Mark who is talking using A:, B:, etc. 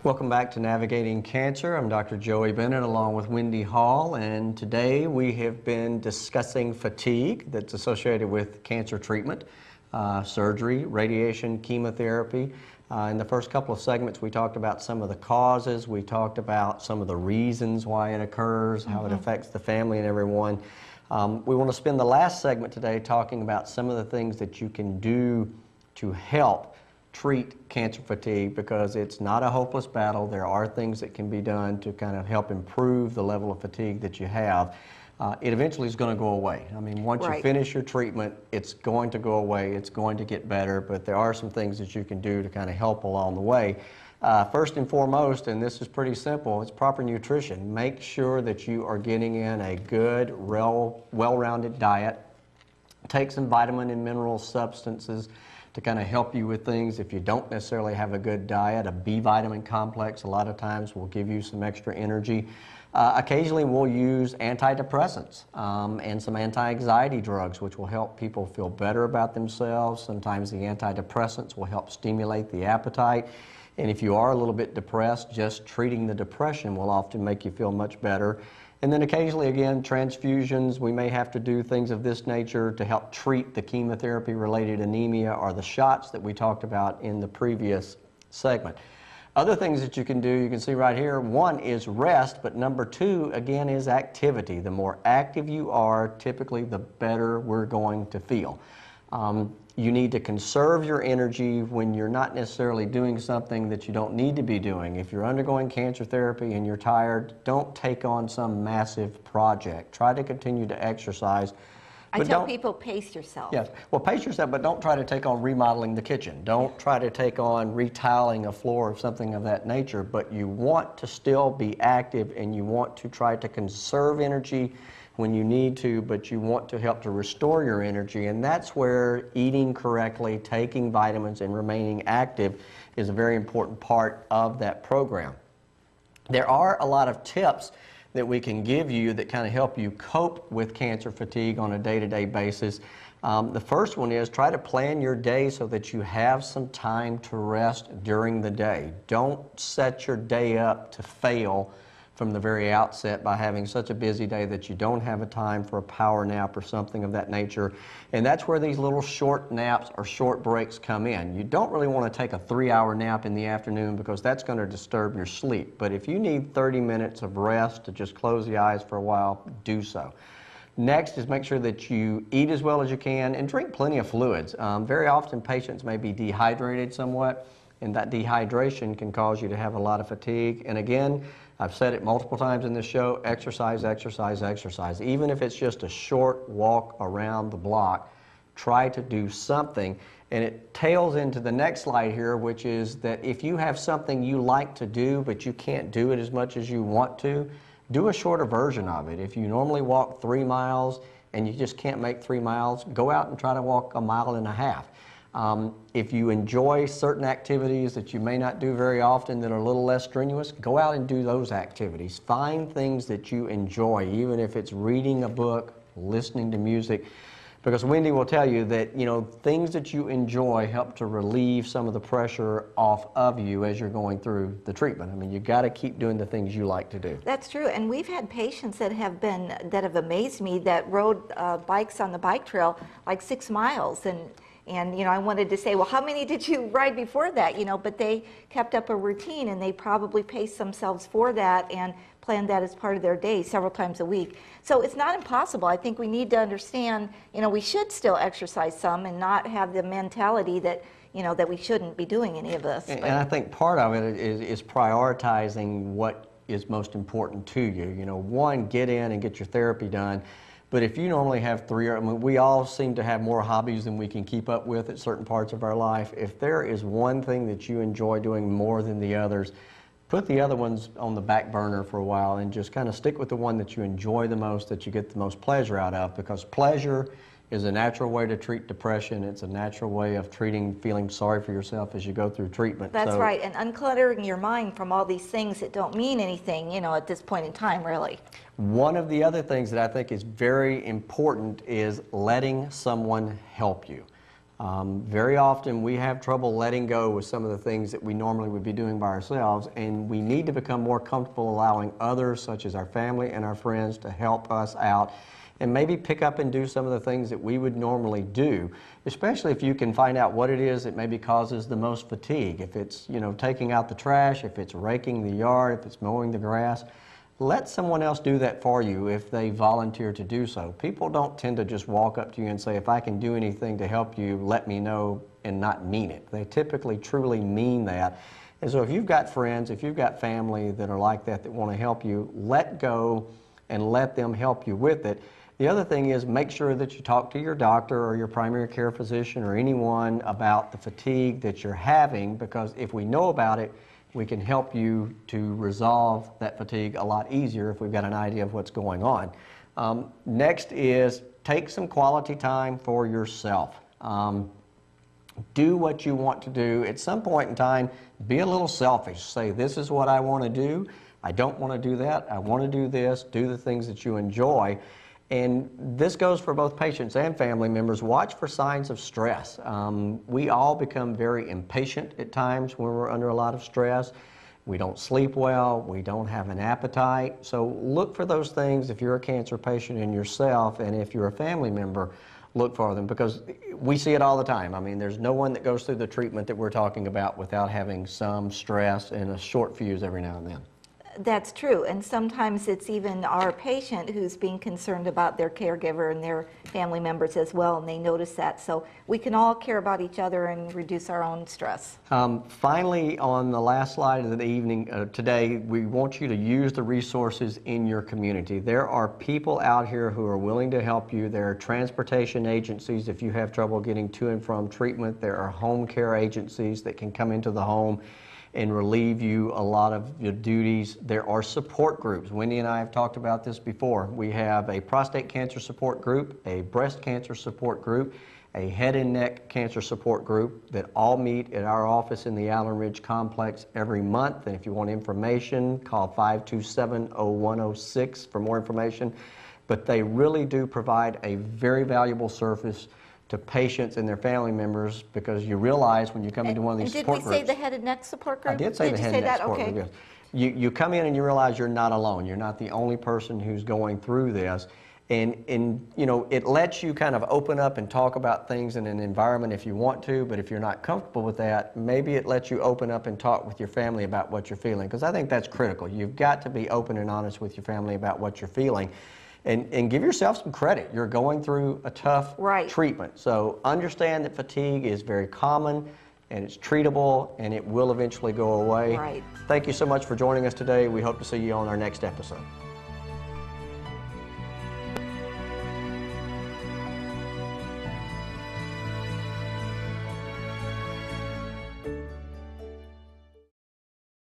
A: Welcome back to Navigating Cancer. I'm Dr. Joey Bennett along with Wendy Hall, and today we have been discussing fatigue that's associated with cancer treatment, surgery, radiation, chemotherapy. In the first couple of segments we talked about some of the causes, we talked about some of the reasons why it occurs, how it affects the family and everyone. We want to spend the last segment today talking about some of the things that you can do to help treat cancer fatigue, because it's not a hopeless battle. There are things that can be done to kind of help improve the level of fatigue that you have. It eventually is going to go away. I mean, once you finish your treatment, it's going to go away, it's going to get better, but there are some things that you can do to kind of help along the way. First and foremost, and this is pretty simple, it's proper nutrition. Make sure that you are getting in a good, well-rounded diet. Take some vitamin and mineral substances to kind of help you with things. If you don't necessarily have a good diet, a B vitamin complex a lot of times will give you some extra energy. Occasionally we'll use antidepressants and some anti-anxiety drugs, which will help people feel better about themselves. Sometimes the antidepressants will help stimulate the appetite. And if you are a little bit depressed, just treating the depression will often make you feel much better. And then occasionally, again, transfusions. We may have to do things of this nature to help treat the chemotherapy-related anemia or the shots that we talked about in the previous segment. Other things that you can do, you can see right here, one is rest, but number two, again, is activity. The more active you are, typically the better we're going to feel. You need to conserve your energy when you're not necessarily doing something that you don't need to be doing. If you're undergoing cancer therapy and you're tired, don't take on some massive project. Try to continue to exercise.
B: I tell people, pace yourself.
A: Yes, well, pace yourself, but don't try to take on remodeling the kitchen. Don't try to take on retiling a floor or something of that nature, but you want to still be active and you want to try to conserve energy when you need to, but you want to help to restore your energy, and that's where eating correctly, taking vitamins, and remaining active is a very important part of that program. There are a lot of tips that we can give you that kind of help you cope with cancer fatigue on a day-to-day basis. The first one is try to plan your day so that you have some time to rest during the day. Don't set your day up to fail from the very outset by having such a busy day that you don't have a time for a power nap or something of that nature. And that's where these little short naps or short breaks come in. You don't really want to take a 3-hour nap in the afternoon because that's going to disturb your sleep. But if you need 30 minutes of rest to just close the eyes for a while, do so. Next is make sure that you eat as well as you can and drink plenty of fluids. Very often patients may be dehydrated somewhat, and that dehydration can cause you to have a lot of fatigue. And again, I've said it multiple times in this show, exercise, exercise, exercise. Even if it's just a short walk around the block, try to do something. And it tails into the next slide here, which is that if you have something you like to do, but you can't do it as much as you want to, do a shorter version of it. If you normally walk 3 miles and you just can't make 3 miles, go out and try to walk 1.5 miles. If you enjoy certain activities that you may not do very often that are a little less strenuous, go out and do those activities. Find things that you enjoy, even if it's reading a book, listening to music, because Wendy will tell you that, you know, things that you enjoy help to relieve some of the pressure off of you as you're going through the treatment. I mean, you got to keep doing the things you like to do.
B: That's true, and we've had patients that have amazed me that rode bikes on the bike trail like 6 miles, and you know, I wanted to say, well, how many did you ride before that? You know, but they kept up a routine, and they probably paced themselves for that and planned that as part of their day several times a week. So it's not impossible. I think we need to understand, you know, we should still exercise some and not have the mentality that, you know, that we shouldn't be doing any of this.
A: And I think part of it is prioritizing what is most important to you. You know, one, get in and get your therapy done. But if you normally have 3, I mean, we all seem to have more hobbies than we can keep up with at certain parts of our life. If there is one thing that you enjoy doing more than the others, put the other ones on the back burner for a while and just kind of stick with the one that you enjoy the most, that you get the most pleasure out of, because pleasure is a natural way to treat depression. It's a natural way of feeling sorry for yourself as you go through treatment.
B: That's right, and uncluttering your mind from all these things that don't mean anything, you know, at this point in time, really.
A: One of the other things that I think is very important is letting someone help you. Very often we have trouble letting go with some of the things that we normally would be doing by ourselves, and we need to become more comfortable allowing others, such as our family and our friends, to help us out and maybe pick up and do some of the things that we would normally do, especially if you can find out what it is that maybe causes the most fatigue. If it's, taking out the trash, if it's raking the yard, if it's mowing the grass, let someone else do that for you if they volunteer to do so. People don't tend to just walk up to you and say, if I can do anything to help you, let me know, and not mean it. They typically truly mean that. And so if you've got friends, if you've got family that are like that want to help you, let go and let them help you with it. The other thing is, make sure that you talk to your doctor or your primary care physician or anyone about the fatigue that you're having, because if we know about it, we can help you to resolve that fatigue a lot easier if we've got an idea of what's going on. Next is, take some quality time for yourself. Do what you want to do. At some point in time, be a little selfish. Say, this is what I want to do. I don't want to do that. I want to do this. Do the things that you enjoy. And this goes for both patients and family members. Watch for signs of stress. We all become very impatient at times when we're under a lot of stress. We don't sleep well. We don't have an appetite. So look for those things if you're a cancer patient in yourself, and if you're a family member, look for them, because we see it all the time. I mean, there's no one that goes through the treatment that we're talking about without having some stress and a short fuse every now and then.
B: That's true, and sometimes it's even our patient who's being concerned about their caregiver and their family members as well, and they notice that. So we can all care about each other and reduce our own stress.
A: Finally, on the last slide of the evening today, we want you to use the resources in your community. There are people out here who are willing to help you. There are transportation agencies if you have trouble getting to and from treatment. There are home care agencies that can come into the home and relieve you a lot of your duties. There are support groups. Wendy and I have talked about this before. We have a prostate cancer support group, a breast cancer support group, a head and neck cancer support group that all meet at our office in the Allen Ridge Complex every month. And if you want information, call 527-0106 for more information. But they really do provide a very valuable service to patients and their family members, because you realize when you come into one of these support groups.
B: Did we say the head and neck support group?
A: I did say the head and neck support group, yes. You come in and you realize you're not alone. You're not the only person who's going through this. And it lets you kind of open up and talk about things in an environment if you want to, but if you're not comfortable with that, maybe it lets you open up and talk with your family about what you're feeling, because I think that's critical. You've got to be open and honest with your family about what you're feeling. And give yourself some credit. You're going through a tough treatment. So understand that fatigue is very common, and it's treatable, and it will eventually go away.
B: Right.
A: Thank you so much for joining us today. We hope to see you on our next episode.